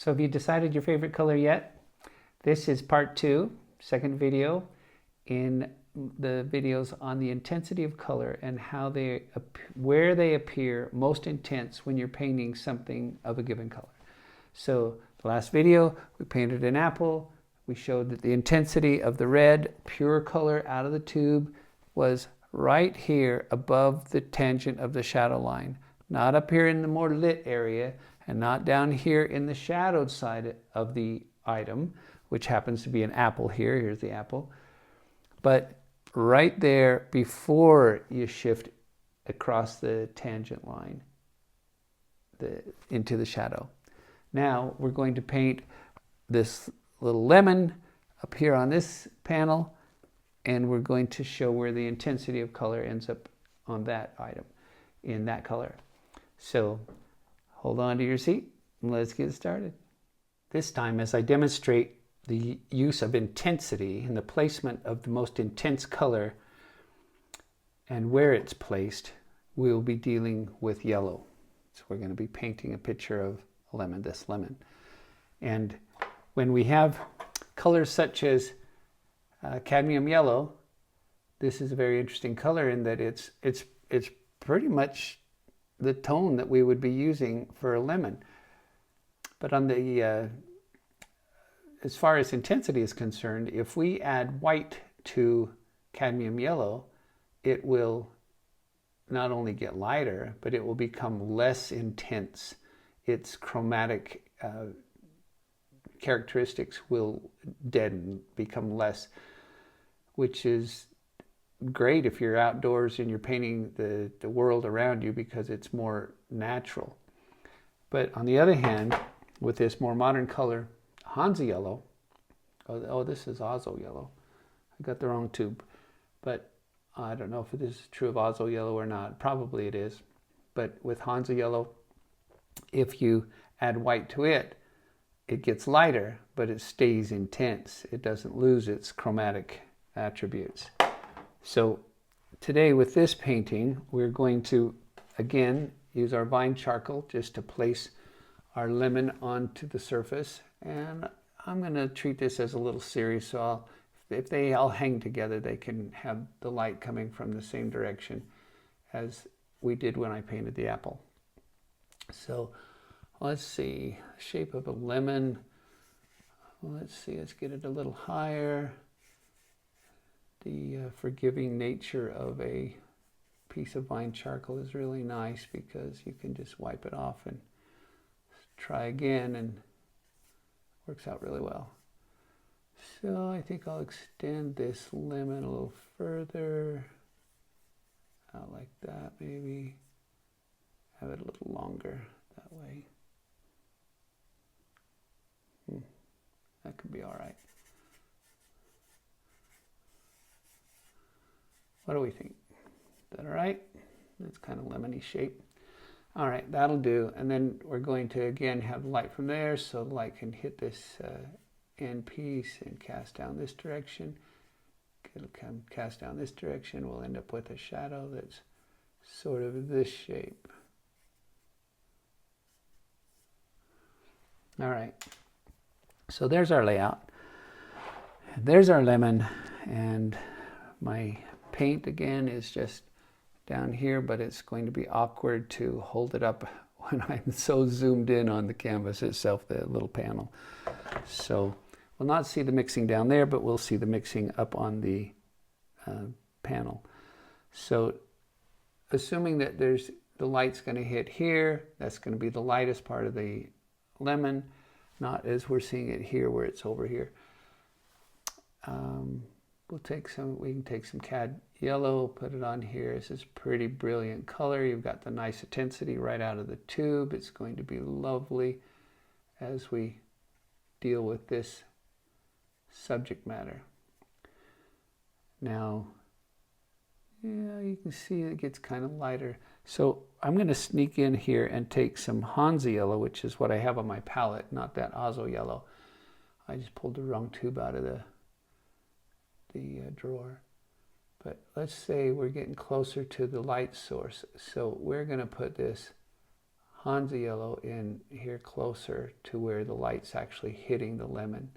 So have you decided your favorite color yet? This is part 2, second video in the videos on the intensity of color and where they appear most intense when you're painting something of a given color. So the last video, we painted an apple. We showed that the intensity of the red, pure color out of the tube, was right here above the tangent of the shadow line. Not up here in the more lit area, and not down here in the shadowed side of the item, which happens to be an apple here. Here's the apple. But right there before you shift across the tangent line into the shadow. Now we're going to paint this little lemon up here on this panel, and we're going to show where the intensity of color ends up on that item in that color. So hold on to your seat and let's get started. This time, as I demonstrate the use of intensity and the placement of the most intense color and where it's placed, we'll be dealing with yellow. So we're going to be painting a picture of a lemon, this lemon. And when we have colors such as cadmium yellow, this is a very interesting color in that it's pretty much the tone that we would be using for a lemon. But on the as far as intensity is concerned, if we add white to cadmium yellow, it will not only get lighter, but it will become less intense. Its chromatic characteristics will deaden, become less, which is great if you're outdoors and you're painting the world around you because it's more natural. But on the other hand, with this more modern color, Hansa yellow, this is Azo yellow. I got the wrong tube, but I don't know if this is true of Azo yellow or not. Probably it is. But with Hansa yellow, if you add white to it, it gets lighter, but it stays intense. It doesn't lose its chromatic attributes. So today with this painting, we're going to, again, use our vine charcoal just to place our lemon onto the surface. And I'm going to treat this as a little series, so if they all hang together, they can have the light coming from the same direction as we did when I painted the apple. So let's see, shape of a lemon. Let's see, let's get it a little higher. The forgiving nature of a piece of vine charcoal is really nice because you can just wipe it off and try again, and works out really well. So I think I'll extend this lemon a little further, out like that maybe. Have it a little longer that way. That could be all right. What do we think? Is that all right? It's kind of lemony shape. All right, that'll do. And then we're going to, again, have light from there so the light can hit this end piece and cast down this direction. It'll come cast down this direction. We'll end up with a shadow that's sort of this shape. All right, so there's our layout. There's our lemon, and my paint again is just down here, but it's going to be awkward to hold it up when I'm so zoomed in on the canvas itself, the little panel. So we'll not see the mixing down there, but we'll see the mixing up on the panel. So assuming that the light's going to hit here, that's going to be the lightest part of the lemon, not as we're seeing it here where it's over here. We can take some cad yellow, put it on here. This is pretty brilliant color. You've got the nice intensity right out of the tube. It's going to be lovely as we deal with this subject matter. Now, yeah, you can see it gets kind of lighter. So I'm going to sneak in here and take some Hansa yellow, which is what I have on my palette, not that Azo yellow. I just pulled the wrong tube out of the drawer. But let's say we're getting closer to the light source. So we're going to put this Hansa yellow in here closer to where the light's actually hitting the lemon.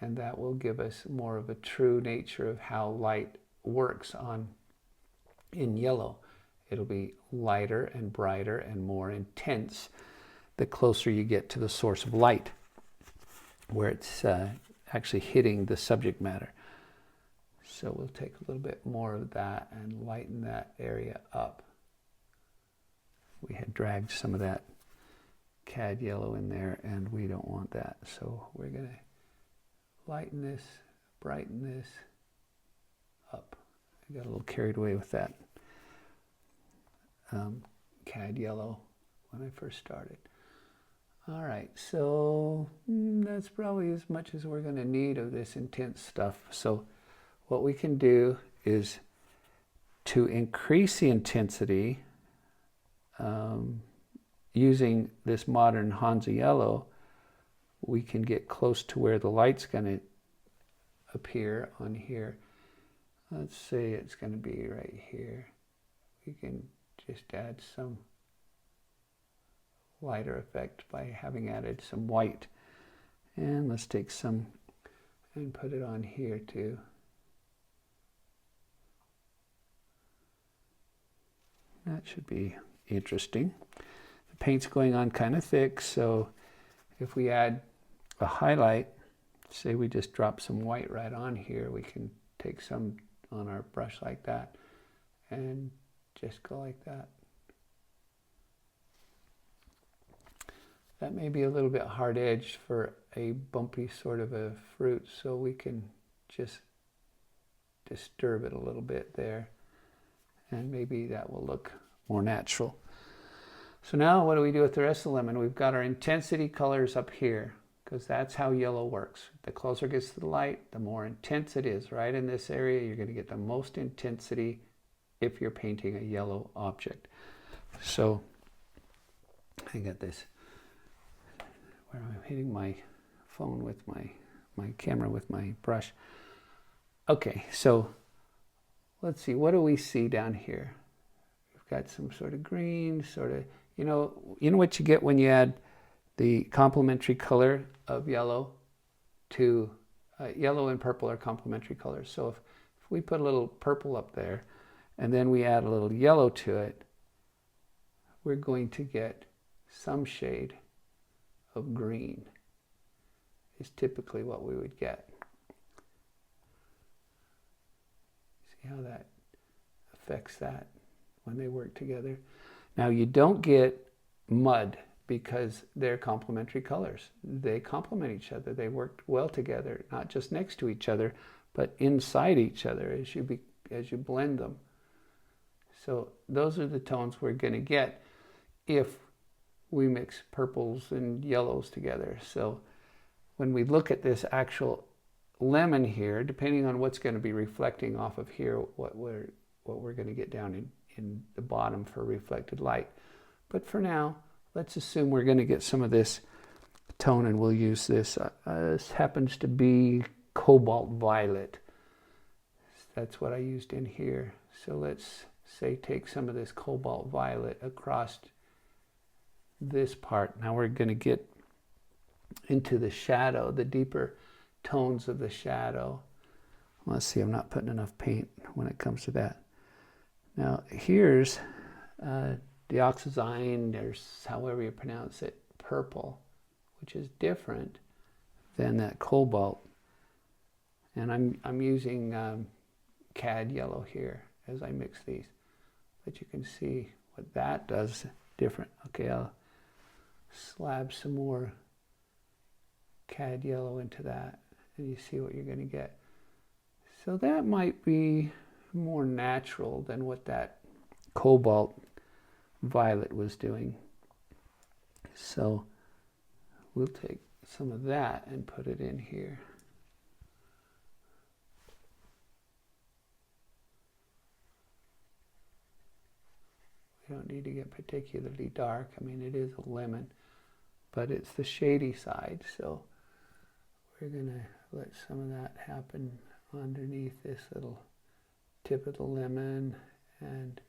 And that will give us more of a true nature of how light works in yellow. It'll be lighter and brighter and more intense the closer you get to the source of light, where it's actually hitting the subject matter. So we'll take a little bit more of that and lighten that area up. We had dragged some of that cad yellow in there, and we don't want that. So we're going to lighten this, brighten this up. I got a little carried away with that cad yellow when I first started. All right, so that's probably as much as we're going to need of this intense stuff. So what we can do is to increase the intensity using this modern Hansa yellow, we can get close to where the light's going to appear on here. Let's say it's going to be right here. We can just add some lighter effect by having added some white. And let's take some and put it on here too. That should be interesting. The paint's going on kind of thick, so if we add a highlight, say we just drop some white right on here, we can take some on our brush like that and just go like that. That may be a little bit hard-edged for a bumpy sort of a fruit, so we can just disturb it a little bit there, and maybe that will look more natural. So now what do we do with the rest of the lemon? We've got our intensity colors up here, because that's how yellow works. The closer it gets to the light, the more intense it is. Right in this area, you're going to get the most intensity if you're painting a yellow object. So I got this, where I'm hitting my phone with my camera with my brush. Okay, so let's see, what do we see down here? We've got some sort of green, sort of, you know what you get when you add the complementary color of yellow to yellow and purple are complementary colors. So if we put a little purple up there and then we add a little yellow to it, we're going to get some shade of green is typically what we would get. See how that affects that when they work together. Now you don't get mud because they're complementary colors. They complement each other. They work well together, not just next to each other, but inside each other as you blend them. So those are the tones we're going to get if we mix purples and yellows together. So when we look at this actual lemon here, depending on what's going to be reflecting off of here, what we're going to get down in the bottom for reflected light. But for now, let's assume we're going to get some of this tone, and we'll use this. This happens to be cobalt violet. That's what I used in here. So let's say take some of this cobalt violet across this part. Now we're going to get into the shadow, the deeper tones of the shadow. Let's see, I'm not putting enough paint when it comes to that. Now here's dioxazine, or however you pronounce it, purple, which is different than that cobalt. And I'm using cad yellow here as I mix these. But you can see what that does different. Okay, I'll slab some more cad yellow into that, and you see what you're going to get. So that might be more natural than what that cobalt violet was doing. So we'll take some of that and put it in here. We don't need to get particularly dark. I mean, it is a lemon, but it's the shady side, so we're going to let some of that happen underneath this little tip of the lemon and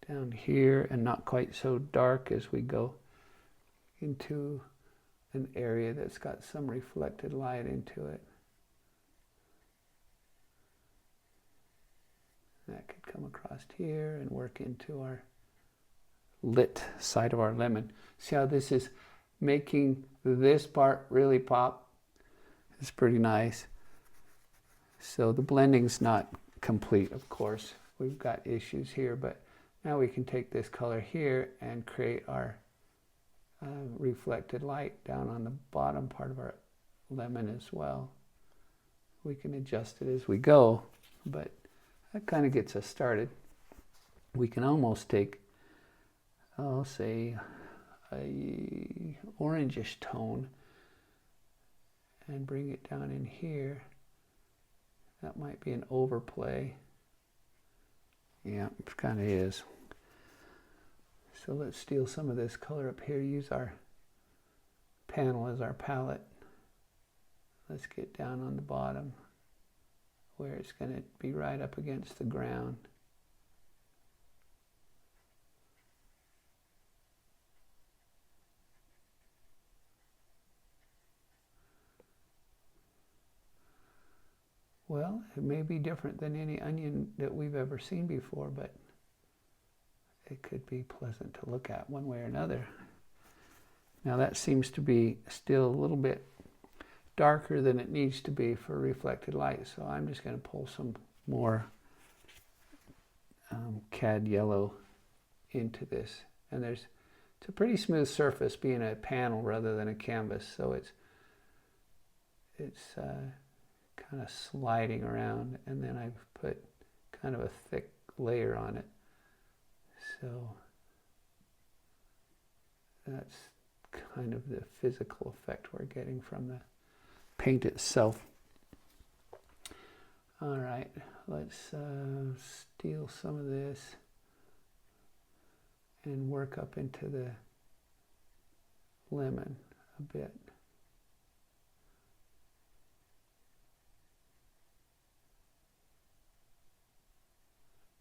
down here and not quite so dark as we go into an area that's got some reflected light into it. That could come across here and work into our lit side of our lemon. See how this is making this part really pop? It's pretty nice. So the blending's not complete, of course. We've got issues here, but now we can take this color here and create our reflected light down on the bottom part of our lemon as well. We can adjust it as we go, but that kind of gets us started. We can almost take, I'll say, a orangish tone and bring it down in here. That might be an overplay. Yeah, it kind of is. So let's steal some of this color up here, use our panel as our palette. Let's get down on the bottom where it's going to be right up against the ground. Well, it may be different than any onion that we've ever seen before, but it could be pleasant to look at one way or another. Now that seems to be still a little bit darker than it needs to be for reflected light, so I'm just going to pull some more cad yellow into this. And it's a pretty smooth surface, being a panel rather than a canvas, so it's kind of sliding around, and then I've put kind of a thick layer on it. So that's kind of the physical effect we're getting from the paint itself. All right, let's steal some of this and work up into the lemon a bit.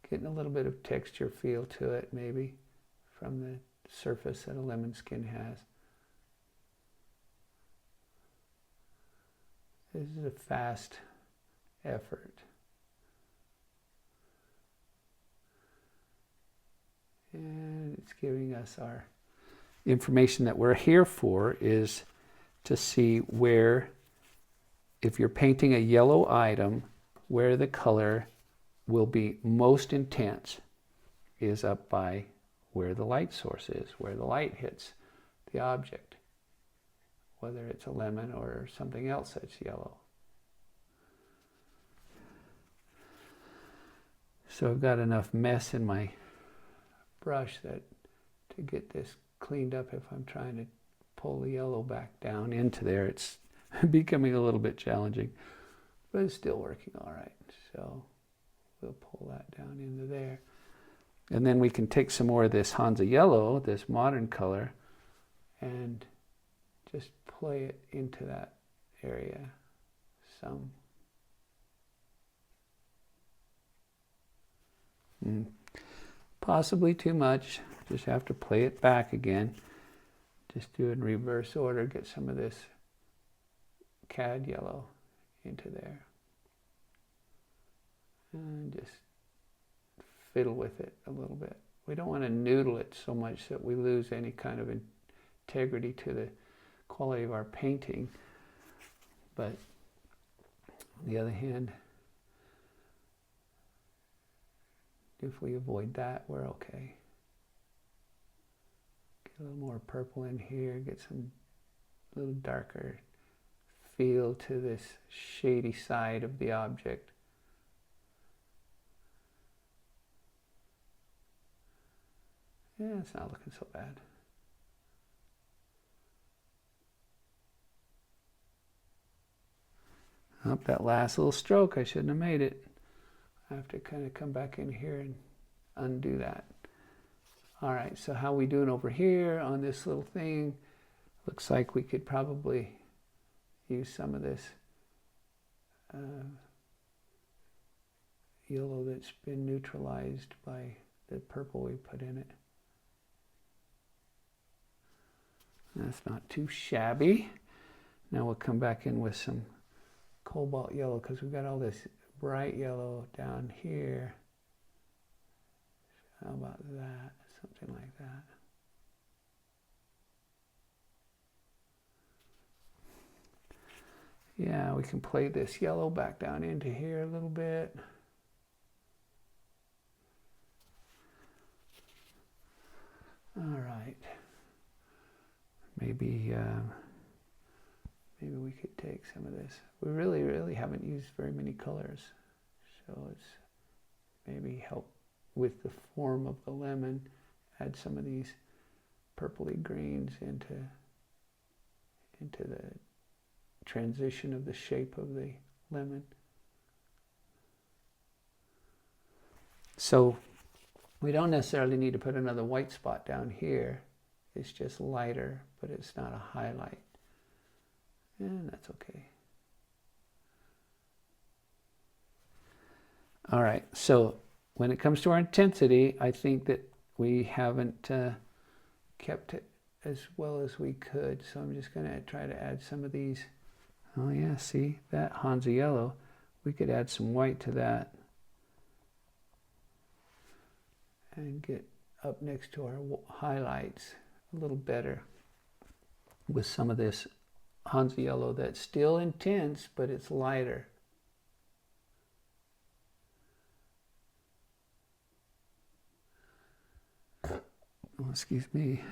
Getting a little bit of texture feel to it, maybe, from the surface that a lemon skin has. This is a fast effort. And it's giving us our information that we're here for, is to see where, if you're painting a yellow item, where the color will be most intense is up by where the light source is, where the light hits the object, whether it's a lemon or something else that's yellow. So I've got enough mess in my brush that to get this cleaned up, if I'm trying to pull the yellow back down into there, it's becoming a little bit challenging, but it's still working all right. So we'll pull that down into there. And then we can take some more of this Hansa yellow, this modern color, and just play it into that area some. Possibly too much. Just have to play it back again. Just do it in reverse order. Get some of this cad yellow into there. And just fiddle with it a little bit. We don't want to noodle it so much that we lose any kind of integrity to the quality of our painting. But on the other hand, if we avoid that, we're okay. Get a little more purple in here, get some little darker feel to this shady side of the object. Yeah, it's not looking so bad. Up that last little stroke, I shouldn't have made it. I have to kind of come back in here and undo that. All right, so how we doing over here on this little thing? Looks like we could probably use some of this yellow that's been neutralized by the purple we put in it. That's not too shabby. Now we'll come back in with some cobalt yellow because we've got all this bright yellow down here. How about that? Something like that. Yeah, we can play this yellow back down into here a little bit. All right. Maybe we could take some of this. We really haven't used very many colors, so it's maybe help with the form of the lemon. Add some of these purpley greens into the transition of the shape of the lemon. So we don't necessarily need to put another white spot down here. It's just lighter, but it's not a highlight. And that's okay. All right, so when it comes to our intensity, I think that we haven't kept it as well as we could. So I'm just going to try to add some of these. Oh yeah, see that Hansa yellow? We could add some white to that and get up next to our highlights a little better with some of this Hansa yellow that's still intense, but it's lighter. Oh, excuse me.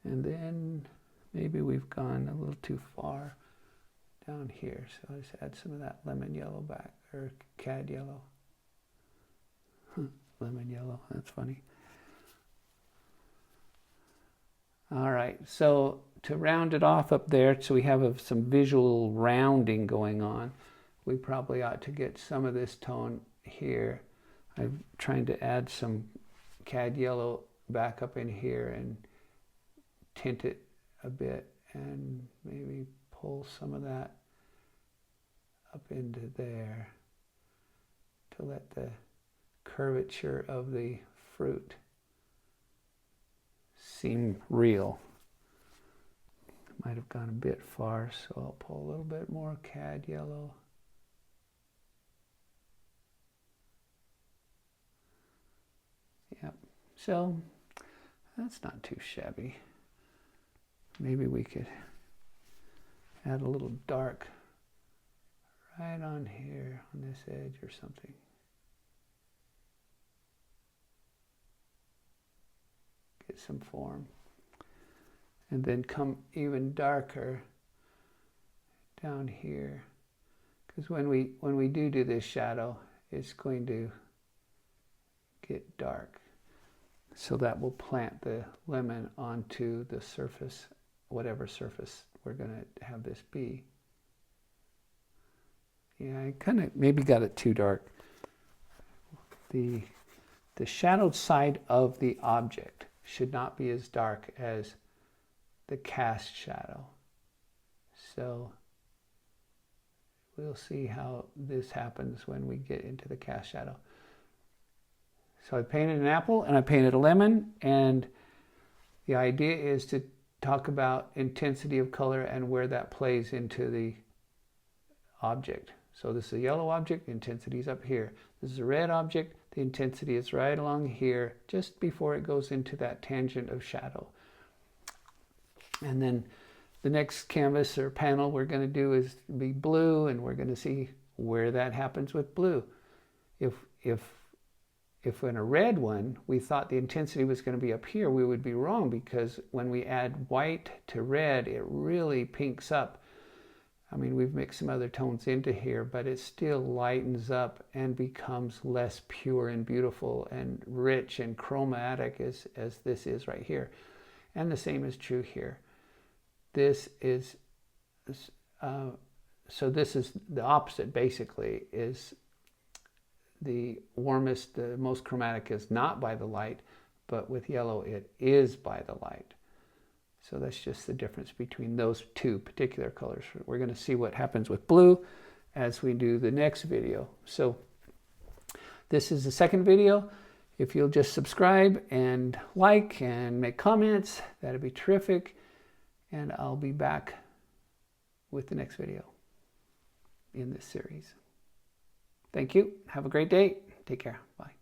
And then maybe we've gone a little too far down here. So let's add some of that lemon yellow back, or cad yellow. Lemon yellow, that's funny. All right, so to round it off up there, so we have some visual rounding going on, we probably ought to get some of this tone here. I'm trying to add some cad yellow back up in here and tint it a bit, and maybe pull some of that up into there to let the curvature of the fruit seem real. Might have gone a bit far, so I'll pull a little bit more cad yellow. Yep, so that's not too shabby. Maybe we could add a little dark right on here on this edge or something. Get some form. And then come even darker down here. Because when we do this shadow, it's going to get dark. So that will plant the lemon onto the surface, whatever surface we're going to have this be. Yeah, I kind of maybe got it too dark. The shadowed side of the object should not be as dark as the cast shadow. So we'll see how this happens when we get into the cast shadow. So I painted an apple and I painted a lemon, and the idea is to talk about intensity of color and where that plays into the object. So this is a yellow object, the intensity is up here. This is a red object, the intensity is right along here, just before it goes into that tangent of shadow. And then the next canvas or panel we're going to do is be blue, and we're going to see where that happens with blue. If in a red one we thought the intensity was going to be up here, we would be wrong, because when we add white to red, it really pinks up. I mean, we've mixed some other tones into here, but it still lightens up and becomes less pure and beautiful and rich and chromatic as this is right here. And the same is true here. This is, so this is the opposite, basically, is the warmest, the most chromatic is not by the light, but with yellow it is by the light. So that's just the difference between those two particular colors. We're going to see what happens with blue as we do the next video. So this is the second video. If you'll just subscribe and like and make comments, that'd be terrific. And I'll be back with the next video in this series. Thank you. Have a great day. Take care. Bye.